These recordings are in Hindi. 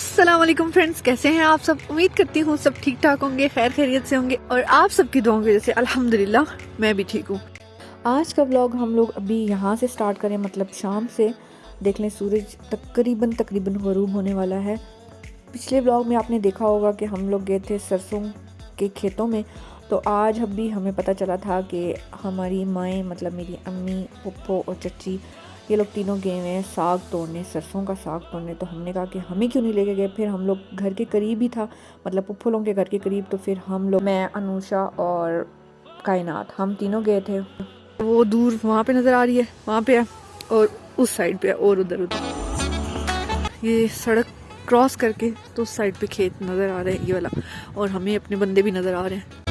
अस्सलाम वालेकुम फ्रेंड्स, कैसे हैं आप सब। उम्मीद करती हूँ सब ठीक ठाक होंगे, खैर खैरियत से होंगे और आप सबकी दुआओं की वजह से अल्हम्दुलिल्लाह मैं भी ठीक हूँ। आज का व्लॉग हम लोग अभी यहाँ से स्टार्ट करें, मतलब शाम से। देख लें सूरज तकरीबन ग़रूब होने वाला है। पिछले व्लॉग में आपने देखा होगा कि हम लोग गए थे सरसों के खेतों में। तो आज अभी हमें पता चला था कि हमारी माएँ, मतलब मेरी अम्मी, पप्पो और चची, ये लोग तीनों गए हुए हैं साग तोड़ने, सरसों का साग तोड़ने। तो हमने कहा कि हमें क्यों नहीं लेके गए। फिर हम लोग घर के करीब ही था, मतलब पुप्पो लोगों के घर के करीब। तो फिर हम लोग, मैं, अनुषा और कायनात, हम तीनों गए थे। वो दूर वहाँ पे नज़र आ रही है, वहाँ पे है, और उस साइड पे है, और उधर ये सड़क क्रॉस करके तो उस साइड पे खेत नज़र आ रहे हैं, ये वाला। और हमें अपने बंदे भी नज़र आ रहे हैं।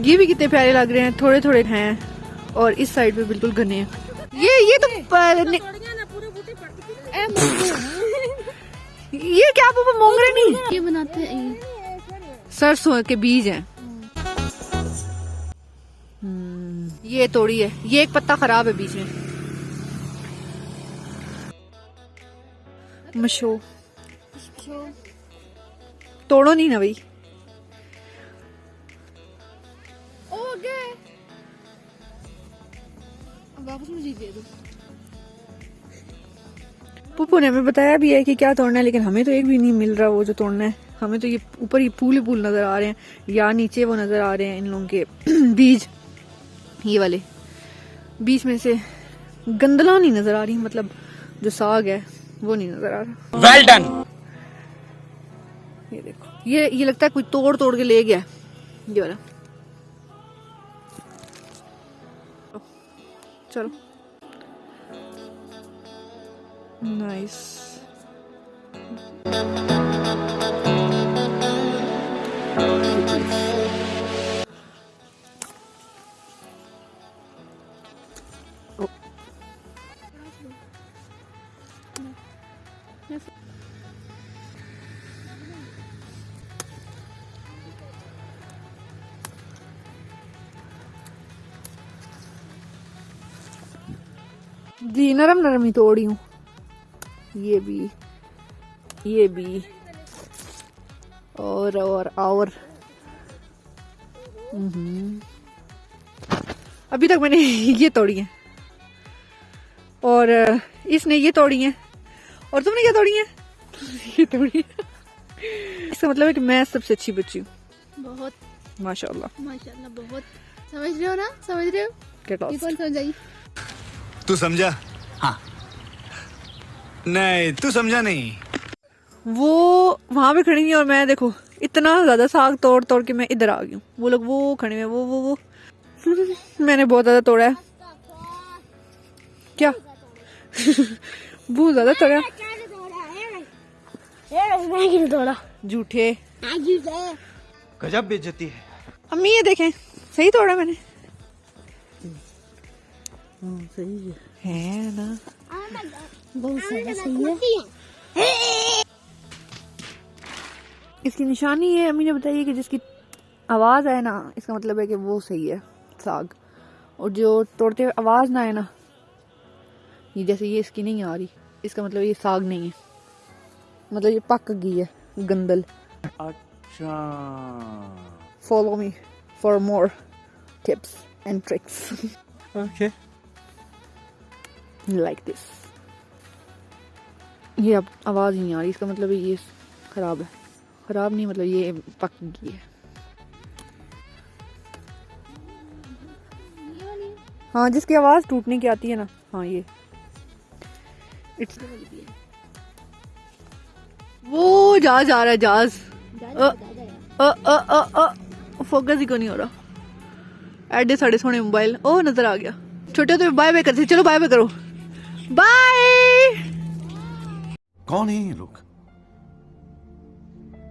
ये भी कितने प्यारे लग रहे हैं, थोड़े थोड़े हैं और इस साइड पे बिल्कुल घने हैं। ये तो ये क्या पापा मोंगरे नहीं, ये बनाते हैं, सरसों के बीज हैं। ये तोड़ी है, ये एक पत्ता खराब है बीच में। मशो तोड़ो नहीं ना भाई। वापस मुझे दे दो। पुप्पू ने हमें बताया भी है कि क्या तोड़ना है, लेकिन हमें तो एक भी नहीं मिल रहा वो जो तोड़ना है। हमें तो ये ऊपर ही फूल ही फूल नजर आ रहे हैं, या नीचे वो नजर आ रहे हैं इन लोगों के बीज। ये वाले बीच में से गंदला नहीं नजर आ रही, मतलब जो साग है वो नहीं नजर आ रहा। Well done. ये देखो, ये लगता है कोई तोड़ तोड़ के ले गया, ये वाला। चलो नाइस। जी नरम नरम ही तोड़ी हूँ। ये भी और अभी तक मैंने ये तोड़ी है, और इसने ये तोड़ी है, और तुमने क्या तोड़ी है? ये तोड़ी है। इसका मतलब है कि मैं सबसे अच्छी बच्ची हूँ। बहुत माशाल्लाह माशाल्लाह, बहुत। समझ रहे हो ना, समझ रहे हो? ये कौन समझाई? तू समझा? हाँ। नहीं, तू समझा नहीं। वो वहां पे खड़ी हुई और मैं देखो इतना ज्यादा साग तोड़ तोड़ के मैं इधर आ गई हूँ। वो लोग वो खड़े हुए, वो मैंने बहुत ज्यादा तोड़ा है। क्या? बहुत ज्यादा तोड़ा है। झूठे। गजब बेइज्जती है। अम्मी ये देखें, सही तोड़ा मैंने। सही है ना, बहुत सही है। इसकी निशानी है, अम्मी ने बताई कि जिसकी आवाज आए ना, इसका मतलब है कि वो सही है साग। और जो तोड़ते हुए आवाज ना आए ना, ये जैसे ये इसकी नहीं आ रही, इसका मतलब ये साग नहीं है, मतलब ये पक गई है, गंदल। अच्छा। Follow me for more tips and tricks okay. Like this. ये अब आवाज नहीं आ रही, इसका मतलब ये खराब है। खराब नहीं, मतलब ये पक गई है। हाँ, जिसकी आवाज टूटने की आती है ना, हाँ ये इट्स। वो जहाज आ रहा है, जहाज। फोकस ही को नहीं हो रहा। एडे साढ़े सोने मोबाइल, ओ नजर आ गया। छोटे तो बाय बाय करते, चलो बाय बाय करो, बाय। कौन है ये लोग?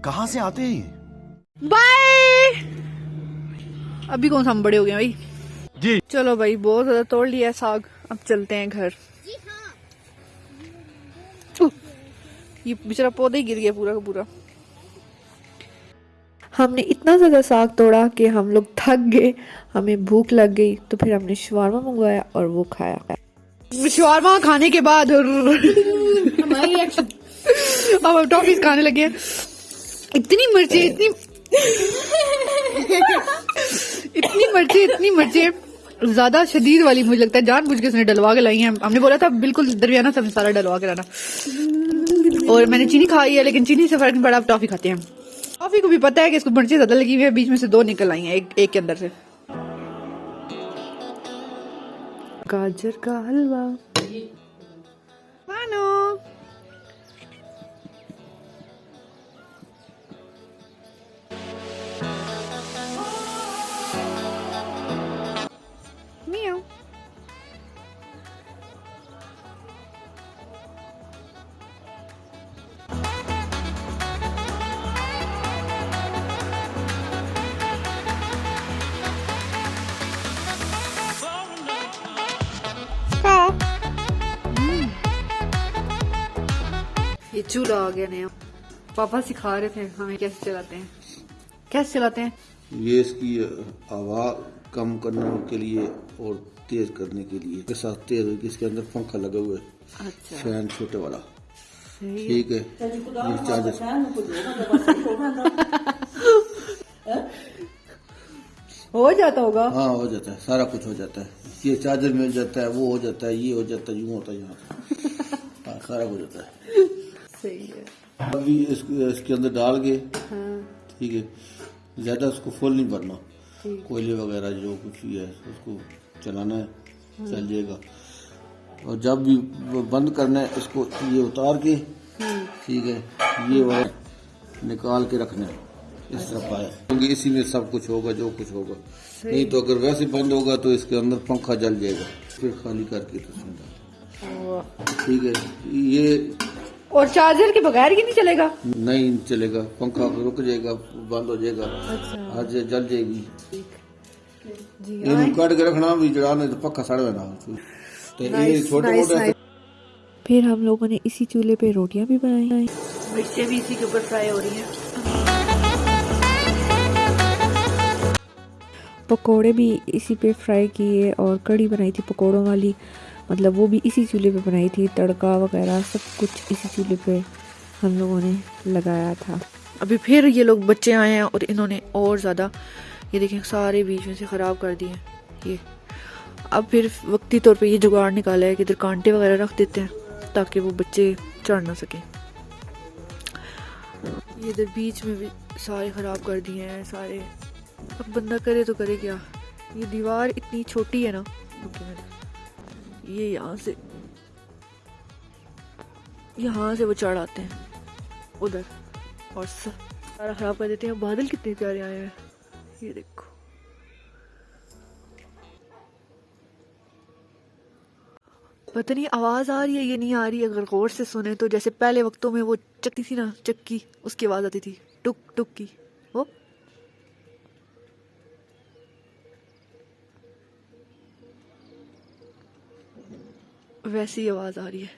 कहां से आते हैं? बाय। अभी कौन सा हम बड़े हो गए भाई जी। चलो भाई बहुत ज्यादा तोड़ लिया है साग, अब चलते हैं घर। ये बेचारा पौधा ही गिर गया पूरा का पूरा। हमने इतना ज़्यादा साग तोड़ा कि हम लोग थक गए, हमें भूख लग गई, तो फिर हमने शवारमा मंगवाया और वो खाया। शवारमा खाने के बाद हमारी रिएक्शन अब हम टॉफीज खाने लगे हैं। इतनी मिर्ची इतनी मिर्ची ज्यादा शदीद वाली मुझे लगता है जानबूझ के उसने डलवा के लाई हैं। हमने बोला था बिल्कुल दरमियाना सा मसाला डलवा के लाना। और मैंने चीनी खाई है लेकिन चीनी से फर्क नहीं पड़ा, अब टॉफी खाते हैं। टॉफी को भी पता है कि इसको मिर्ची ज्यादा लगी हुई है, बीच में से 2 निकल आई हैं एक के अंदर से। गाजर का हलवा मानो। Meow. ये चूल्हा आ गया नया। पापा सिखा रहे थे हमें कैसे चलाते हैं। कैसे चलाते हैं? ये इसकी आवाज़ कम करने के लिए और तेज करने के लिए के साथ तेज होगी। इसके अंदर पंखा लगा हुआ है, अच्छा फैन छोटे वाला। सही है। ठीक है, ये चार्जर हो जाता होगा। हाँ हो जाता है, सारा कुछ हो जाता है। ये चार्जर मिल जाता है, वो हो जाता है, ये हो जाता है, यूँ होता है, यहाँ हाँ, सारा कुछ होता है। सही है। अभी इसके अंदर डाल के ठीक है, ज़्यादा उसको फुल नहीं भरना। कोयले वगैरह जो कुछ भी है उसको चलाना है, चल जाएगा। और जब भी वो बंद करना है इसको ये उतार के ठीक है, ये वाला निकाल के रखना है इस तरफ आया, क्योंकि इसी में सब कुछ होगा जो कुछ होगा। नहीं तो अगर वैसे बंद होगा तो इसके अंदर पंखा जल जाएगा। फिर खाली करके तो इसमें डाल, ठीक है। ये और चार्जर के बगैर ही नहीं चलेगा? नहीं चलेगा, पंखा रुक जाएगा, बंद हो जाएगा। अच्छा। आज जल जाएगी। जी इन काट के रखना भी जड़ा, नहीं तो पक्का सड़ जाना। तो ये छोटे मोटे। फिर हम लोगों ने इसी चूल्हे पे रोटियां भी बनाई, मिर्चें भी इसी के ऊपर फ्राई हो रही हैं, पकोड़े भी इसी पे फ्राई किए और कढ़ी बनाई थी पकोड़ों वाली, मतलब वो भी इसी चूल्हे पे बनाई थी। तड़का वगैरह सब कुछ इसी चूल्हे पे हम लोगों ने लगाया था। अभी फिर ये लोग बच्चे आए हैं और इन्होंने और ज़्यादा ये देखें सारे बीच में से ख़राब कर दिए ये। अब फिर वक्ती तौर पे ये जुगाड़ निकाला है कि इधर कांटे वगैरह रख देते हैं ताकि वो बच्चे चढ़ ना सकें। ये इधर बीच में भी सारे ख़राब कर दिए हैं सारे। अब बंदा करे तो करे क्या, ये दीवार इतनी छोटी है ना, ये यहाँ से वो चढ़ आते हैं उधर और सारा ख़राब कर देते हैं। बादल कितने प्यारे आए हैं, ये देखो। पता नहीं आवाज़ आ रही है ये नहीं आ रही है। अगर गौर से सुने तो जैसे पहले वक्तों में वो चक्की थी ना, चक्की, उसकी आवाज़ आती थी टुक टुक की, वो वैसी आवाज़ आ रही है।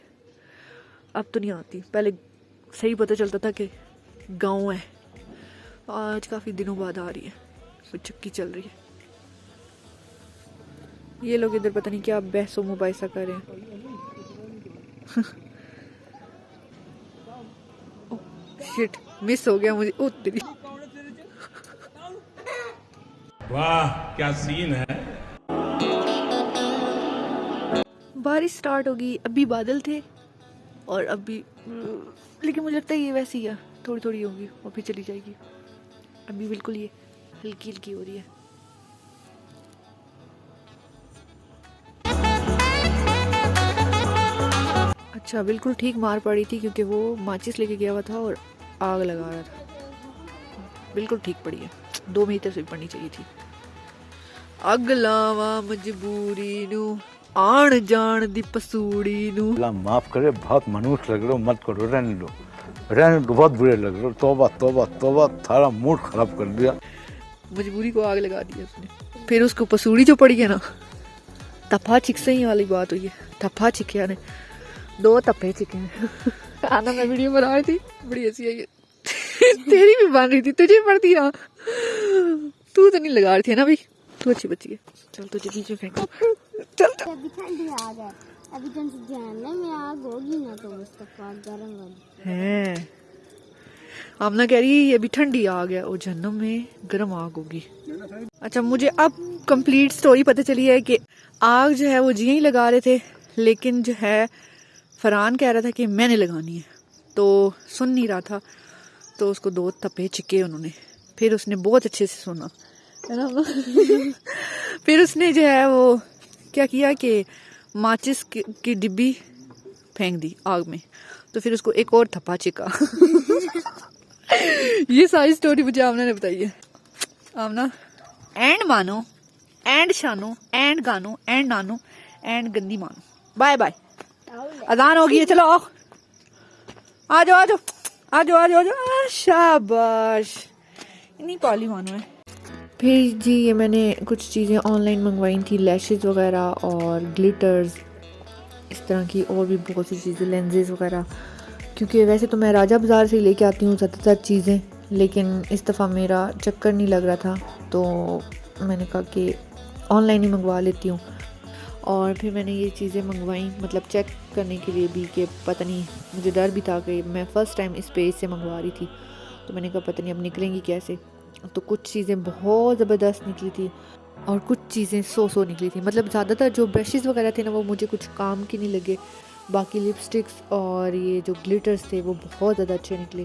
अब तो नहीं आती, पहले सही पता चलता था कि गांव है। आज काफ़ी दिनों बाद आ रही है, वो चक्की चल रही है। ये लोग इधर पता नहीं क्या बहसो मुबाइसा कर रहे हैं। शिट, मिस हो गया मुझे। ओ तेरी, वाह क्या सीन है। बारिश स्टार्ट होगी। अभी बादल थे और अभी, लेकिन मुझे लगता है ये वैसी है, थोड़ी थोड़ी होगी और फिर चली जाएगी। अभी बिल्कुल ये हल्की हल्की हो रही है। अच्छा, बिल्कुल ठीक मार पड़ी थी क्योंकि वो माचिस लेके गया हुआ था और आग लगा रहा था। बिल्कुल ठीक पड़ी है, 2 मीटर से भी पड़नी चाहिए थी। अग लावा मजबूरी नू, आण जान दी पसूड़ी नू। अल्लाह माफ करे, बहुत मनुष्य लग रहे हो, मत करो, रहने दो, बहुत बुरे लग रहे हो। तौबा तौबा तौबा, थारा मूड खराब कर दिया। मजबूरी को आग लगा दी उसने। फिर उसके ऊपर सूड़ी जो पड़ी है ना, तफा चिक से ही वाली बात हुई है। तफा चिकिया ने 2 तफे चिके हैं। आना मैं वीडियो बना रही थी, बड़ी हंसी आई है। तेरी भी बन रही थी, तुझे पड़ती ना, तू तो नहीं लगा रही थी ना भाई, तू अच्छी बच्ची है। चल तुझे बीच में फेंको, चल अभी ठंडी आ जाए, अभी तुम जहन्नम में आग होगी ना तो मुस्तफा गर्म वाली है। आमना कह रही है ये भी ठंडी आग है और जहन्नम में गर्म आग होगी। अच्छा, मुझे अब कंप्लीट स्टोरी पता चली है कि आग जो है वो जिया ही लगा रहे थे, लेकिन जो है फरहान कह रहा था कि मैंने लगानी है, तो सुन नहीं रहा था, तो उसको 2 थप्पे चिके उन्होंने। फिर उसने बहुत अच्छे से सुना, है ना। फिर उसने जो है वो क्या किया कि माचिस की डिब्बी फेंक दी आग में, तो फिर उसको एक और थप्पा चिका। ये सारी स्टोरी मुझे आमना ने बताई है। आमना एंड मानो, एंड शानो, एंड गानो, एंड नानो, एंड गंदी मानो। बाय बाय, अजान हो गई है, चलो आओ, आ जाओ आ जाओ आ जाओ आ जाओ आ जाओ। शाबाश, इतनी पाली मानो है। फिर जी ये मैंने कुछ चीज़ें ऑनलाइन मंगवाई थी, लैशेज़ वगैरह और ग्लिटर्स, इस तरह की और भी बहुत सी चीज़ें, लेंसेज वगैरह। क्योंकि वैसे तो मैं राजा बाज़ार से लेके आती हूँ ज़्यादातर चीज़ें, लेकिन इस दफ़ा मेरा चक्कर नहीं लग रहा था, तो मैंने कहा कि ऑनलाइन ही मंगवा लेती हूँ। और फिर मैंने ये चीज़ें मंगवाई, मतलब चेक करने के लिए भी कि पता नहीं, मुझे डर भी था कि मैं फ़र्स्ट टाइम इस पेज से मंगवा रही थी, तो मैंने कहा पता नहीं अब निकलेंगी कैसे। तो कुछ चीज़ें बहुत ज़बरदस्त निकली थी और कुछ चीज़ें सो निकली थी। मतलब ज़्यादातर जो ब्रशेज़ वगैरह थे ना वो मुझे कुछ काम की नहीं लगे, बाकी लिपस्टिक्स और ये जो ग्लिटर्स थे वो बहुत ज़्यादा अच्छे निकले।